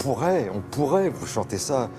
on pourrait vous chanter ça.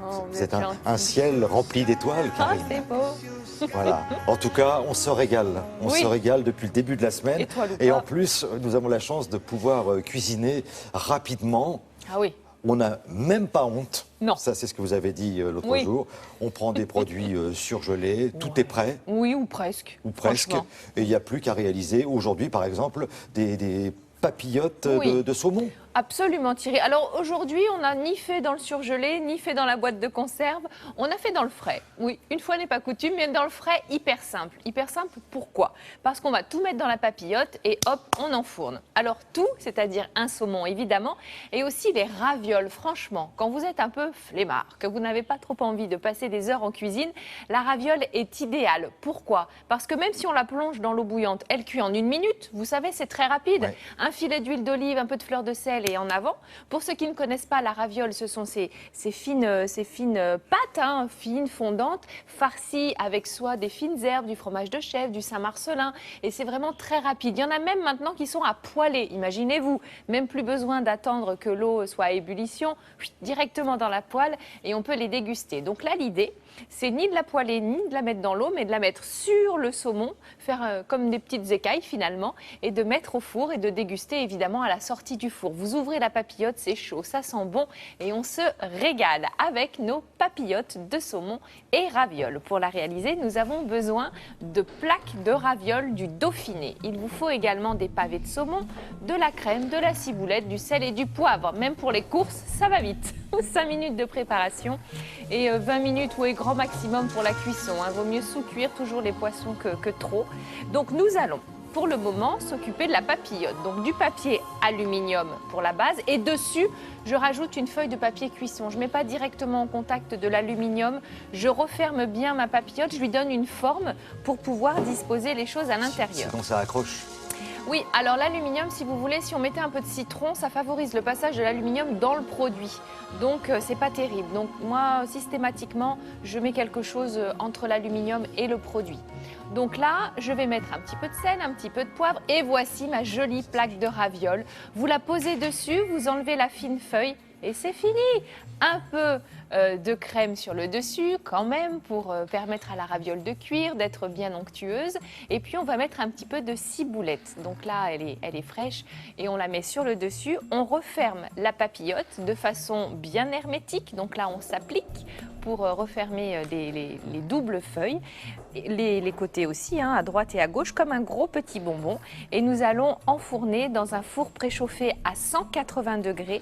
Oh, vous C'est êtes gentil. un ciel rempli d'étoiles, Ah, Karine. c'est beau. Voilà. En tout cas, on se régale. On Oui. se régale depuis le début de la semaine. Étoile ou Et pas. en plus, nous avons la chance de pouvoir cuisiner rapidement. Ah oui. On n'a même pas honte. Non. Ça, c'est ce que vous avez dit l'autre Oui. jour. On prend des produits surgelés, tout est prêt, Oui, ou presque. ou presque. Franchement. Et il n'y a plus qu'à réaliser aujourd'hui, par exemple, des papillotes Oui. de saumon. Absolument, Thierry. Alors aujourd'hui, on n'a ni fait dans le surgelé, ni fait dans la boîte de conserve. On a fait dans le frais. Oui, une fois n'est pas coutume, mais dans le frais, hyper simple. Hyper simple, pourquoi? Parce qu'on va tout mettre dans la papillote et hop, on enfourne. Alors tout, c'est-à-dire un saumon évidemment, et aussi les ravioles. Franchement, quand vous êtes un peu flemmard, que vous n'avez pas trop envie de passer des heures en cuisine, la raviole est idéale. Pourquoi? Parce que même si on la plonge dans l'eau bouillante, elle cuit en 1 minute. Vous savez, c'est très rapide. Ouais. Un filet d'huile d'olive, un peu de fleur de sel et en avant. Pour ceux qui ne connaissent pas, la raviole, ce sont ces fines pâtes, hein, fines, fondantes, farcies avec soit des fines herbes, du fromage de chèvre, du Saint-Marcelin. Et c'est vraiment très rapide. Il y en a même maintenant qui sont à poêler. Imaginez-vous, même plus besoin d'attendre que l'eau soit à ébullition, directement dans la poêle et on peut les déguster. Donc là, l'idée, c'est ni de la poêler, ni de la mettre dans l'eau, mais de la mettre sur le saumon, faire comme des petites écailles finalement, et de mettre au four et de déguster évidemment à la sortie du four. Vous ouvrez la papillote, c'est chaud, ça sent bon et on se régale avec nos papillotes de saumon et ravioles. Pour la réaliser, nous avons besoin de plaques de ravioles du Dauphiné. Il vous faut également des pavés de saumon, de la crème, de la ciboulette, du sel et du poivre. Même pour les courses, ça va vite. 5 minutes de préparation et 20 minutes, oui, grand maximum pour la cuisson. Hein. Vaut mieux sous-cuire toujours les poissons que trop. Donc nous allons pour le moment s'occuper de la papillote. Donc du papier aluminium pour la base et dessus je rajoute une feuille de papier cuisson. Je ne mets pas directement en contact de l'aluminium. Je referme bien ma papillote, je lui donne une forme pour pouvoir disposer les choses à l'intérieur. Sinon, ça accroche. Oui, alors l'aluminium, si vous voulez, si on mettait un peu de citron, ça favorise le passage de l'aluminium dans le produit. Donc, c'est pas terrible. Donc, moi, systématiquement, je mets quelque chose entre l'aluminium et le produit. Donc là, je vais mettre un petit peu de sel, un petit peu de poivre et voici ma jolie plaque de ravioles. Vous la posez dessus, vous enlevez la fine feuille et c'est fini. Un peu de crème sur le dessus quand même pour permettre à la raviole de cuire, d'être bien onctueuse. Et puis on va mettre un petit peu de ciboulette. Donc là, elle est fraîche et on la met sur le dessus. On referme la papillote de façon bien hermétique. Donc là, on s'applique pour refermer les doubles feuilles. Les côtés aussi, hein, à droite et à gauche, comme un gros petit bonbon. Et nous allons enfourner dans un four préchauffé à 180 degrés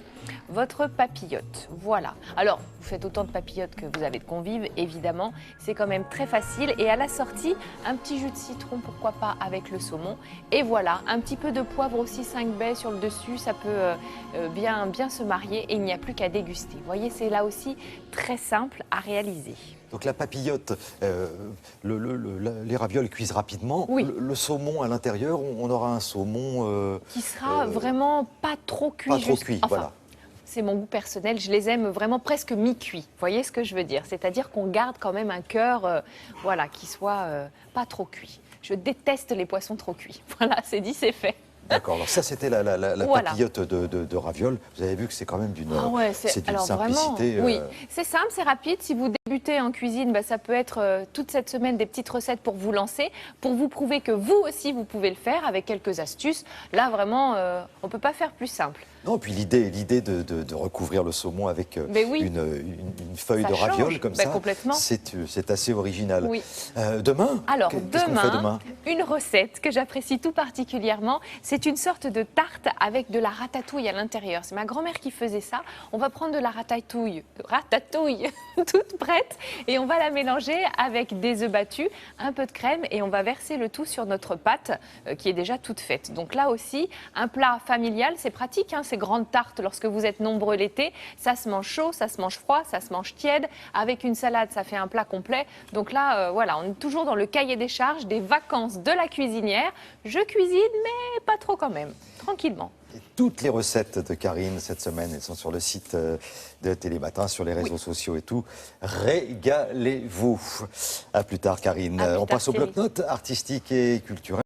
votre papillote. Voilà. Alors, vous faites autant de papillotes que vous avez de convives, évidemment. C'est quand même très facile. Et à la sortie, un petit jus de citron, pourquoi pas, avec le saumon. Et voilà, un petit peu de poivre aussi 5 baies sur le dessus. Ça peut bien se marier et il n'y a plus qu'à déguster. Vous voyez, c'est là aussi très simple à réaliser. Donc la papillote, les ravioles cuisent rapidement. Oui. Le saumon à l'intérieur, on aura un saumon Qui sera vraiment pas trop cuit. pas trop cuit, Enfin, voilà. c'est mon goût personnel, je les aime vraiment presque mi-cuits. Vous voyez ce que je veux dire? C'est-à-dire qu'on garde quand même un cœur voilà, qui soit pas trop cuit. Je déteste les poissons trop cuits. Voilà, c'est dit, c'est fait. D'accord, alors ça c'était la Voilà. papillote de ravioles. Vous avez vu que c'est quand même d'une c'est d'une alors simplicité. Vraiment, oui, c'est simple, c'est rapide. Si vous débutez en cuisine, ça peut être toute cette semaine des petites recettes pour vous lancer, pour vous prouver que vous aussi vous pouvez le faire avec quelques astuces. Là vraiment, on ne peut pas faire plus simple. Non, puis l'idée de recouvrir le saumon avec Mais oui. une feuille Ça de ravioles change. comme Ben, ça, complètement. c'est assez original. Oui. Demain, Alors qu'est-ce qu'on fait demain? une recette que j'apprécie tout particulièrement, c'est une sorte de tarte avec de la ratatouille à l'intérieur. C'est ma grand-mère qui faisait ça. On va prendre de la ratatouille toute prête et on va la mélanger avec des œufs battus, un peu de crème et on va verser le tout sur notre pâte qui est déjà toute faite. Donc là aussi, un plat familial, c'est pratique, hein, ces grandes tartes lorsque vous êtes nombreux l'été. Ça se mange chaud, ça se mange froid, ça se mange tiède. Avec une salade, ça fait un plat complet. Donc là, voilà, on est toujours dans le cahier des charges des vacances de la cuisinière. Je cuisine, mais pas trop quand même, tranquillement. Et toutes les recettes de Karine cette semaine, elles sont sur le site de Télématin, sur les réseaux sociaux et tout. Régalez-vous. À plus tard, Karine. À plus On tard, passe au Thierry. bloc-notes artistique et culturel.